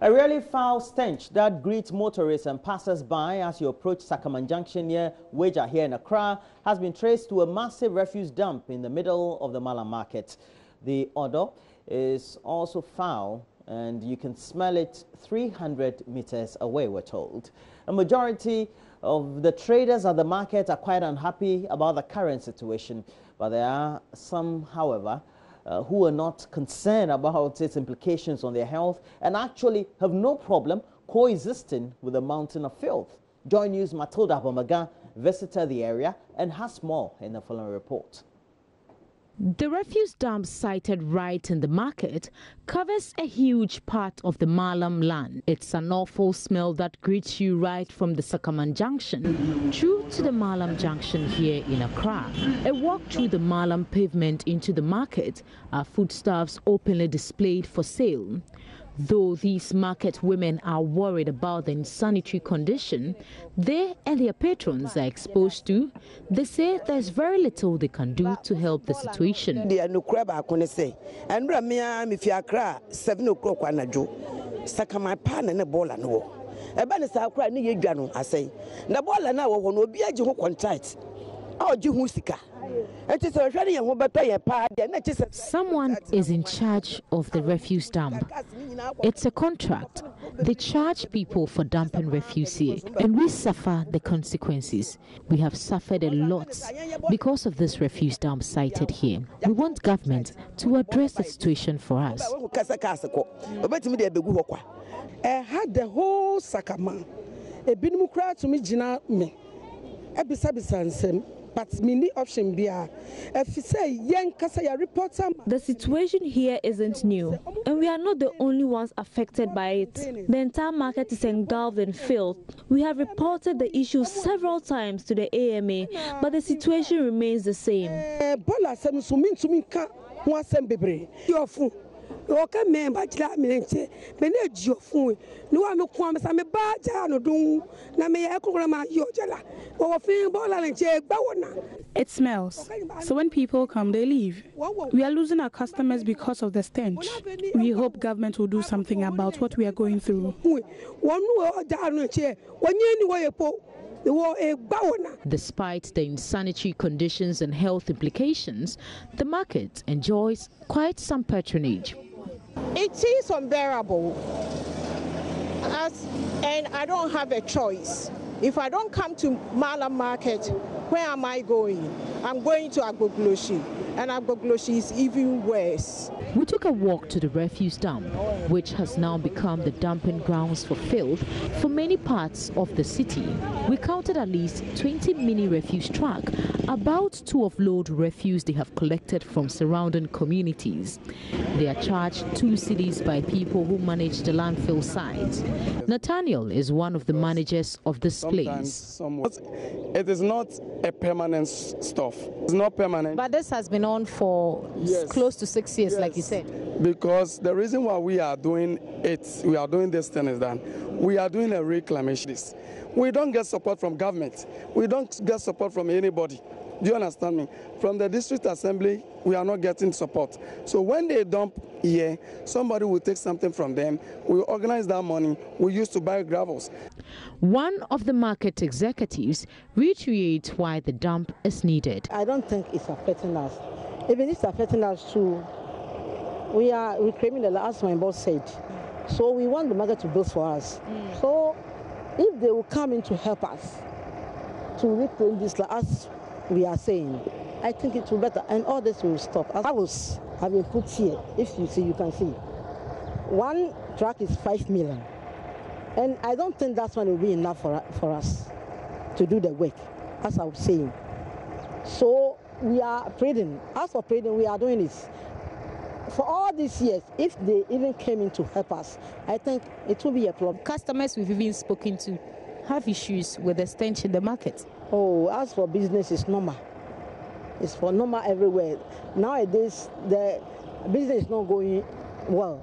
A really foul stench that greets motorists and passers-by as you approach Sakaman Junction near Weja here in Accra has been traced to a massive refuse dump in the middle of the Mallam market. The odor is also foul and you can smell it 300 meters away, we're told. A majority of the traders at the market are quite unhappy about the current situation, but there are some, however, who are not concerned about its implications on their health and actually have no problem coexisting with the mountain of filth. JoyNews Matilda Bomaga visited the area and has more in the following report. The refuse dump sited right in the market covers a huge part of the Mallam land. It's an awful smell that greets you right from the Sakaman Junction through to the Mallam Junction here in Accra. A walk through the Mallam pavement into the market are foodstuffs openly displayed for sale. Though these market women are worried about the insanitary condition they and their patrons are exposed to, they say there's very little they can do to help the situation. Someone is in charge of the refuse dump. It's a contract. They charge people for dumping refuse here, and we suffer the consequences. We have suffered a lot because of this refuse dump sited here. We want government to address the situation for us. I had the whole Sakaman. A binukra to me, Gina me. But many option The situation here isn't new, and we are not the only ones affected by it. The entire market is engulfed in filth. We have reported the issue several times to the AMA, but the situation remains the same. It smells, so when people come, they leave. We are losing our customers because of the stench. We hope government will do something about what we are going through. Despite the insanitary conditions and health implications, the market enjoys quite some patronage. It is unbearable, and I don't have a choice. If I don't come to Mallam market, where am I going? I'm going to Agbogloshi, and Agbogloshi is even worse. We took a walk to the refuse dump, which has now become the dumping grounds for filth for many parts of the city. We counted at least 20 mini refuse trucks, about to offload refuse they have collected from surrounding communities. They are charged 2 cedis by people who manage the landfill sites. Nathaniel is one of the managers of this place. It is not a permanent stuff. It's not permanent. But this has been on for close to 6 years, like you said. Because the reason why we are doing this thing is that we are doing a reclamation. We don't get support from government. We don't get support from anybody. Do you understand me? From the district assembly, we are not getting support. So when they dump here, somebody will take something from them. We organize that money we use to buy gravels. One of the market executives reiterates why the dump is needed. I don't think it's affecting us. Even if it's affecting us too, we are reclaiming the last my boss said. So we want the market to build for us. So if they will come in to help us to reclaim this as we are saying, I think it will better, and all this will stop. As I was having put here, if you see, you can see. One truck is 5 million. And I don't think that's one will be enough for us to do the work, as I was saying. So we are praying. As for praying, we are doing this. For all these years, if they even came in to help us, I think it will be a problem. Customers we've even spoken to have issues with the stench in the market. Oh, as for business, it's normal. It's for normal everywhere. Nowadays, the business is not going well.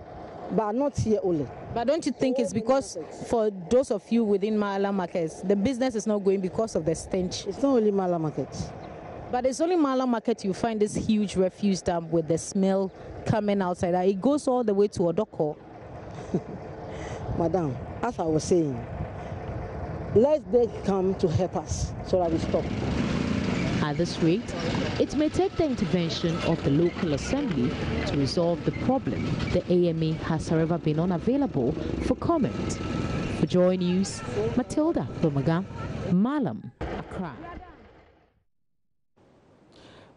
but not here only. But don't you think it's because for those of you within Mallam markets, the business is not going because of the stench? It's not only Mallam market. But it's only Mallam market you find this huge refuse dump with the smell coming outside. It goes all the way to Odoko. Madam, as I was saying, let them come to help us so that we stop. At this rate, it may take the intervention of the local assembly to resolve the problem. The AMA has, however, been unavailable for comment. For Joy News, Matilda Lomaga, Mallam, Accra.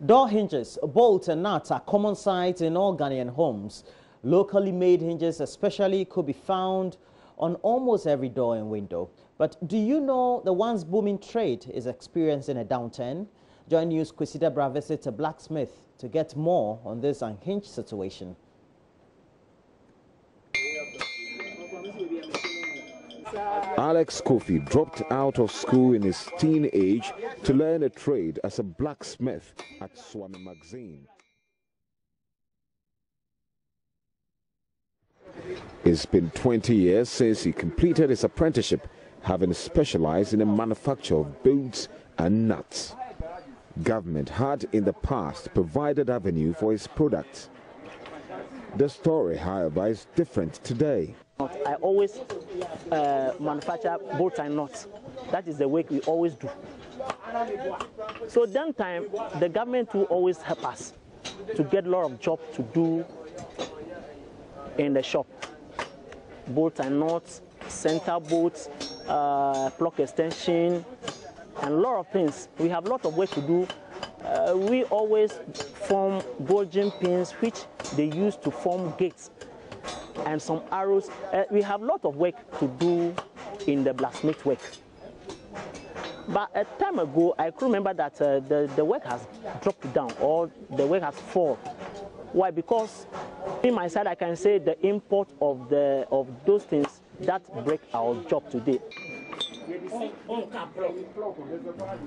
Door hinges, bolts and nuts are common sights in all Ghanaian homes. Locally made hinges especially could be found on almost every door and window. But do you know the once booming trade is experiencing a downturn? JoyNews Kwesi Debra visits a blacksmith to get more on this unhinged situation. Alex Kofi dropped out of school in his teen age to learn a trade as a blacksmith at Swami Magazine. It's been 20 years since he completed his apprenticeship, having specialized in the manufacture of bolts and nuts. Government had in the past provided avenue for his products. The story, however, is different today. I always manufacture bolts and nuts. That is the work we always do. So that time, the government will always help us to get a lot of jobs to do in the shop. Bolts and nuts, center bolts, plug extension, and a lot of things. We have a lot of work to do. We always form bulging pins, which they use to form gates, and some arrows. We have a lot of work to do in the blacksmith work. But a time ago, I could remember that the work has dropped down, or the work has fallen. Why? Because in my side, I can say the import of those things that break our job today.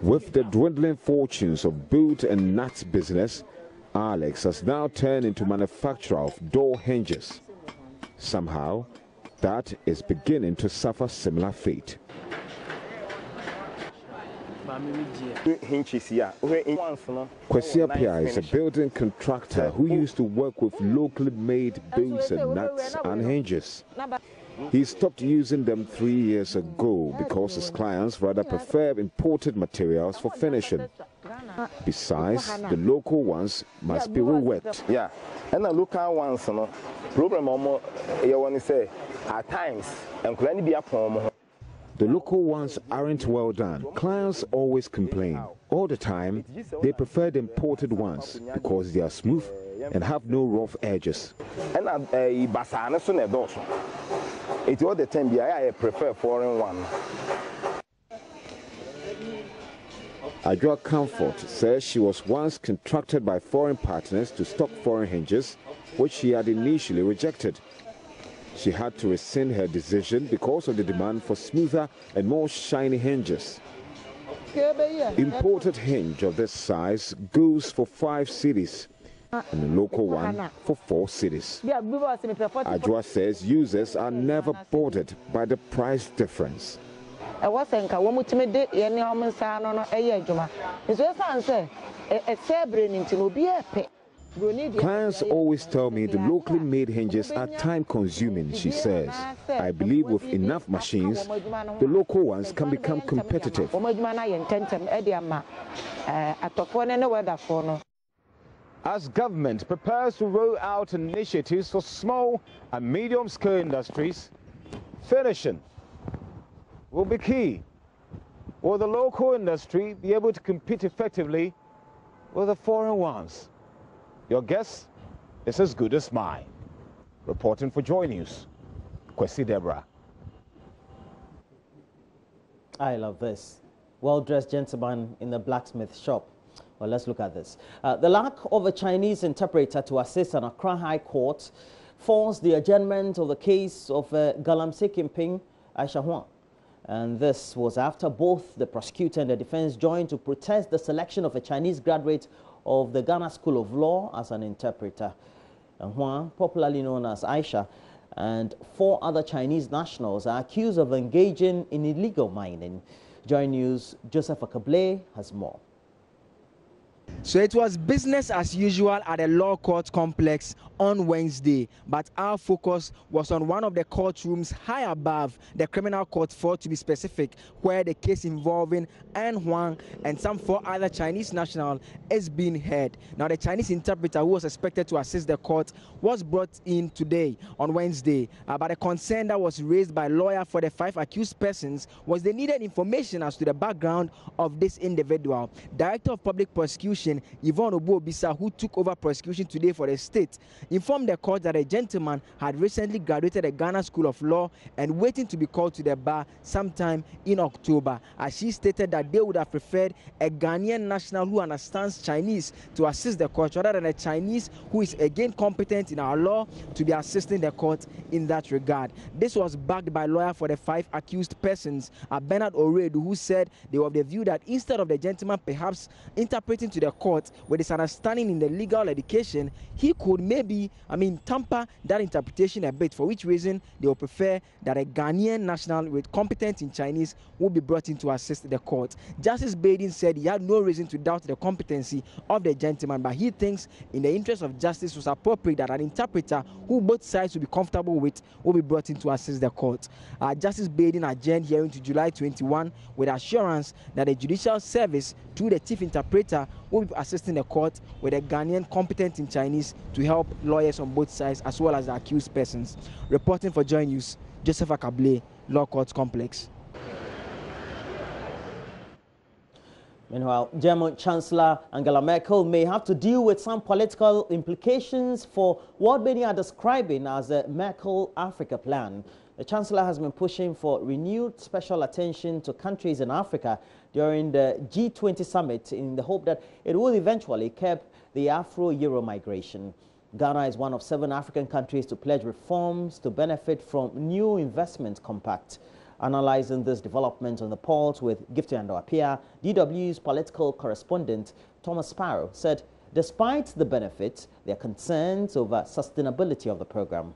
With the dwindling fortunes of boot and nut business, Alex has now turned into manufacturer of door hinges. Somehow, that is beginning to suffer similar fate. Kwesi Appiah is a building contractor who used to work with locally made bolts and nuts and hinges. He stopped using them 3 years ago because his clients rather prefer imported materials for finishing. Besides, the local ones must be reworked. Yeah, and the local ones, problem you want to say at times, and can be a problem. The local ones aren't well done. Clients always complain. All the time, they prefer the imported ones because they are smooth and have no rough edges. And it's all the time I prefer foreign one. Ajua Comfort says she was once contracted by foreign partners to stock foreign hinges, which she had initially rejected. She had to rescind her decision because of the demand for smoother and more shiny hinges. Imported hinge of this size goes for 5 cedis, and the local one for 4 cedis. Ajua says users are never bothered by the price difference. Clients always tell me the locally made hinges are time-consuming, she says. I believe with enough machines, the local ones can become competitive. As government prepares to roll out initiatives for small and medium-scale industries, finishing will be key. Will the local industry be able to compete effectively with the foreign ones? Your guess is as good as mine. Reporting for JoyNews, Kwesi Debra. I love this. Well-dressed gentleman in the blacksmith shop. Well, let's look at this. The lack of a Chinese interpreter to assist an Accra High Court forced the adjournment of the case of Galamsey Kimping Aisha Huang. And this was after both the prosecutor and the defense joined to protest the selection of a Chinese graduate of the Ghana School of Law as an interpreter. And Huang, popularly known as Aisha, and 4 other Chinese nationals are accused of engaging in illegal mining. JoyNews' Joseph Akable has more. So it was business as usual at the law court complex on Wednesday, but our focus was on one of the courtrooms high above the criminal court 4 to be specific, where the case involving An Huang and some 4 other Chinese nationals is being heard. Now the Chinese interpreter who was expected to assist the court was brought in today on Wednesday, but a concern that was raised by lawyer for the 5 accused persons was they needed information as to the background of this individual. Director of Public Prosecution Yvonne Obuobisa, who took over prosecution today for the state, informed the court that a gentleman had recently graduated the Ghana School of Law and waiting to be called to the bar sometime in October. As she stated that they would have preferred a Ghanaian national who understands Chinese to assist the court rather than a Chinese who is again competent in our law to be assisting the court in that regard. This was backed by lawyer for the 5 accused persons, Bernard Oredu, who said they were of the view that instead of the gentleman perhaps interpreting to the court with his understanding in the legal education, he could maybe, tamper that interpretation a bit, for which reason they would prefer that a Ghanaian national with competence in Chinese would be brought in to assist the court. Justice Baden said he had no reason to doubt the competency of the gentleman, but he thinks in the interest of justice it was appropriate that an interpreter who both sides would be comfortable with will be brought in to assist the court. Justice Baden adjourned hearing to July 21 with assurance that the judicial service through the chief interpreter will be assisting the court with a Ghanaian competent in Chinese to help lawyers on both sides as well as the accused persons. Reporting for JoyNews, Joseph Akable, Law Court Complex. Meanwhile, German Chancellor Angela Merkel may have to deal with some political implications for what many are describing as the Merkel Africa plan. The Chancellor has been pushing for renewed special attention to countries in Africa during the G20 summit in the hope that it will eventually curb the Afro-Euro migration. Ghana is one of 7 African countries to pledge reforms to benefit from new investment compact. Analyzing this development on the pulse with Gifty Andoapia, DW's political correspondent Thomas Sparrow said despite the benefits, there are concerns over sustainability of the program.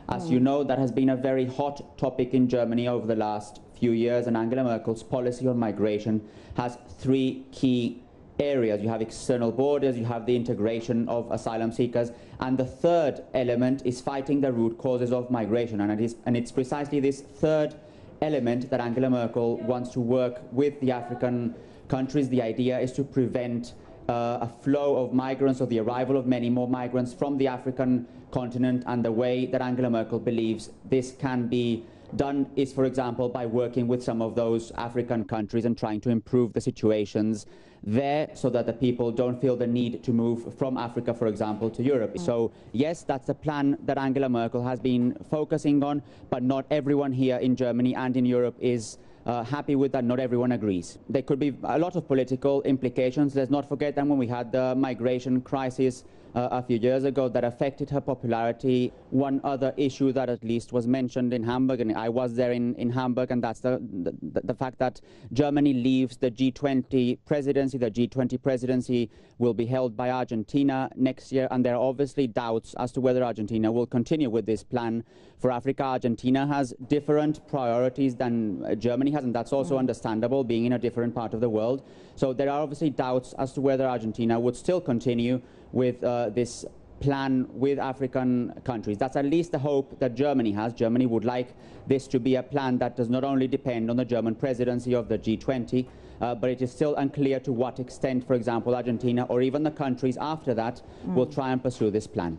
As you know, that has been a very hot topic in Germany over the last few years, and Angela Merkel's policy on migration has 3 key areas. You have external borders, you have the integration of asylum seekers, and the third element is fighting the root causes of migration, and it's precisely this third element that Angela Merkel wants to work with the African countries. The idea is to prevent a flow of migrants, or the arrival of many more migrants from the African continent, and the way that Angela Merkel believes this can be done is, for example, by working with some of those African countries and trying to improve the situations there so that the people don't feel the need to move from Africa, for example, to Europe. So, yes, that's the plan that Angela Merkel has been focusing on, but not everyone here in Germany and in Europe is happy with that. Not everyone agrees. There could be a lot of political implications. Let's not forget that when we had the migration crisis a few years ago, that affected her popularity. One other issue that at least was mentioned in Hamburg, and I was there in Hamburg, and that's the fact that Germany leaves the G20 presidency. The G20 presidency will be held by Argentina next year, and there are obviously doubts as to whether Argentina will continue with this plan for Africa. Argentina has different priorities than Germany has, and that's also understandable, being in a different part of the world. So there are obviously doubts as to whether Argentina would still continue with this plan with African countries. That's at least the hope that Germany has. Germany would like this to be a plan that does not only depend on the German presidency of the G20, but it is still unclear to what extent, for example, Argentina or even the countries after that will try and pursue this plan.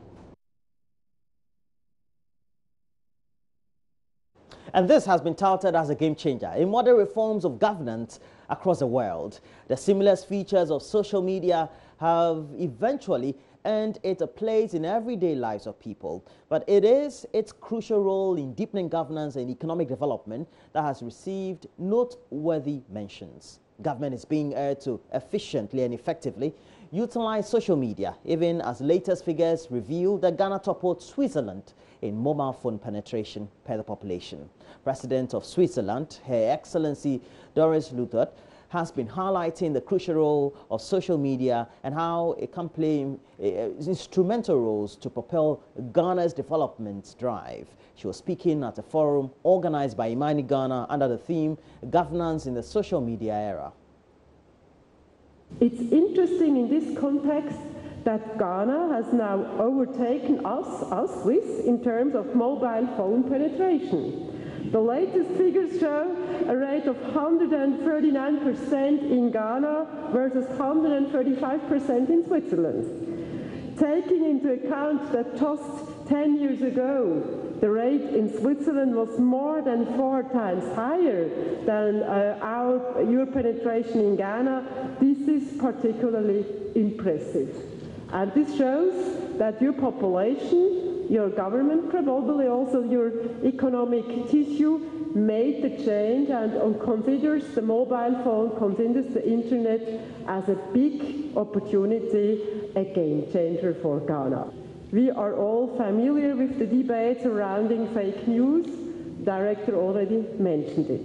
And this has been touted as a game changer in modern reforms of governance across the world. The seamless features of social media have eventually earned it a place in everyday lives of people. But it is its crucial role in deepening governance and economic development that has received noteworthy mentions. Government is being urged to efficiently and effectively utilize social media, even as latest figures reveal that Ghana toppled Switzerland in mobile phone penetration per the population. President of Switzerland, Her Excellency Doris Luther, has been highlighting the crucial role of social media and how it can play instrumental roles to propel Ghana's development drive. She was speaking at a forum organized by Imani Ghana under the theme Governance in the Social Media Era. It's interesting in this context that Ghana has now overtaken us Swiss, in terms of mobile phone penetration. The latest figures show a rate of 139% in Ghana versus 135% in Switzerland. Taking into account that just 10 years ago, the rate in Switzerland was more than 4 times higher than your penetration in Ghana, this is particularly impressive. And this shows that your population, your government, probably also your economic tissue, made the change and considers the mobile phone, considers the internet as a big opportunity, a game changer for Ghana. We are all familiar with the debate surrounding fake news. The director already mentioned it.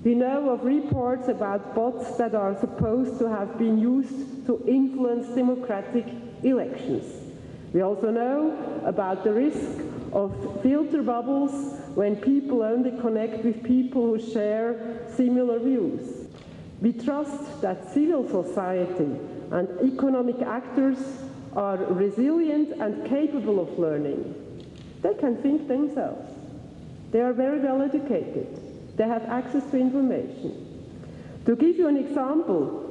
We know of reports about bots that are supposed to have been used to influence democratic elections. We also know about the risk of filter bubbles when people only connect with people who share similar views. We trust that civil society and economic actors are resilient and capable of learning. They can think themselves. They are very well educated. They have access to information. To give you an example,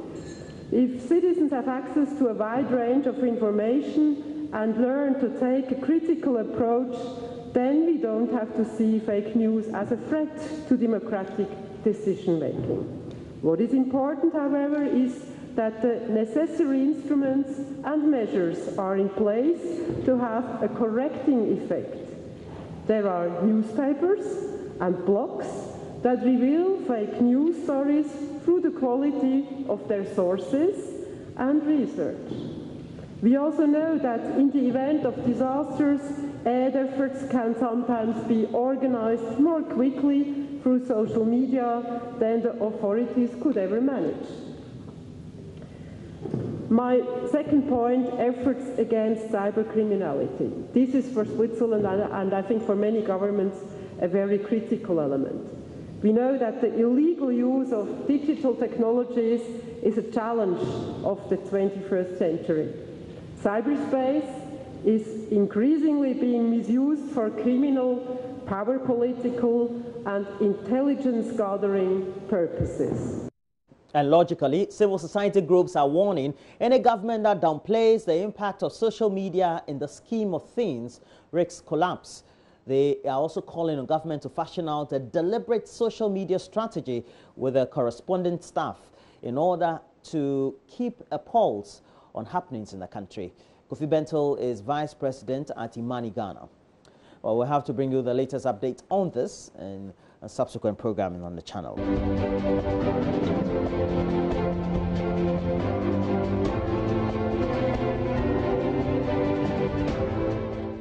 if citizens have access to a wide range of information and learn to take a critical approach, then we don't have to see fake news as a threat to democratic decision-making. What is important, however, is that the necessary instruments and measures are in place to have a correcting effect. There are newspapers and blogs that reveal fake news stories through the quality of their sources and research. We also know that in the event of disasters, aid efforts can sometimes be organized more quickly through social media than the authorities could ever manage. My second point, efforts against cybercriminality. This is for Switzerland and I think for many governments a very critical element. We know that the illegal use of digital technologies is a challenge of the 21st century. Cyberspace is increasingly being misused for criminal, power political, and intelligence gathering purposes. And logically, civil society groups are warning any government that downplays the impact of social media in the scheme of things risks collapse. They are also calling on government to fashion out a deliberate social media strategy with a correspondent staff in order to keep a pulse on happenings in the country. Kofi Bentel is Vice President at Imani Ghana. Well, we'll have to bring you the latest update on this and subsequent programming on the channel.